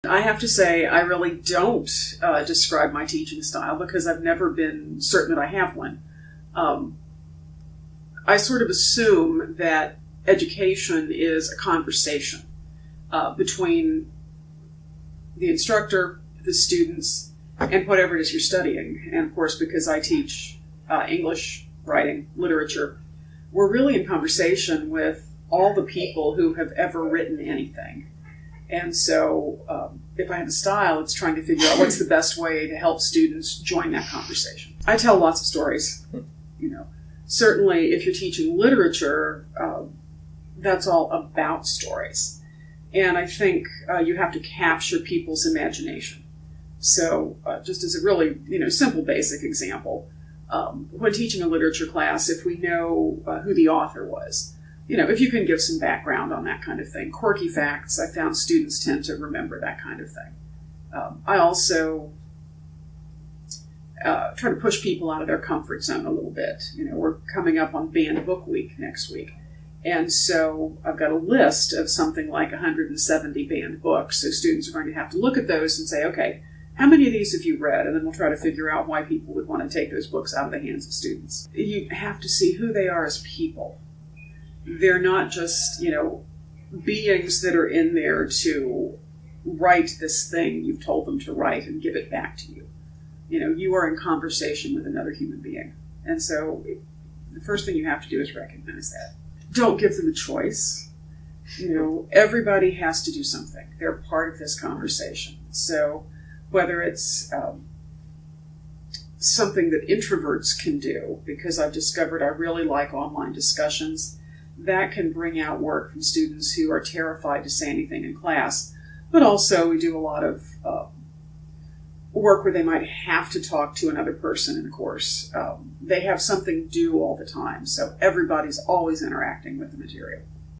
I have to say, I really don't describe my teaching style because I've never been certain that I have one. I sort of assume that education is a conversation between the instructor, the students, and whatever it is you're studying. And of course, because I teach English, writing, literature, we're really in conversation with all the people who have ever written anything. And so if I have a style, it's trying to figure out what's the best way to help students join that conversation. I tell lots of stories. Certainly if you're teaching literature, that's all about stories. And I think you have to capture people's imagination. So just as a really simple basic example, when teaching a literature class, if we know who the author was, if you can give some background on that kind of thing, quirky facts, I found students tend to remember that kind of thing. I also try to push people out of their comfort zone a little bit. We're coming up on Banned Book Week next week. And so I've got a list of something like 170 banned books. So students are going to have to look at those and say, okay, how many of these have you read? And then we'll try to figure out why people would want to take those books out of the hands of students. You have to see who they are as people. They're not just, beings that are in there to write this thing you've told them to write and give it back to you. You are in conversation with another human being. And so the first thing you have to do is recognize that. Don't give them a choice. Everybody has to do something. They're part of this conversation. So whether it's something that introverts can do, because I've discovered I really like online discussions, that can bring out work from students who are terrified to say anything in class. But also we do a lot of work where they might have to talk to another person in a course. They have something due all the time, so everybody's always interacting with the material.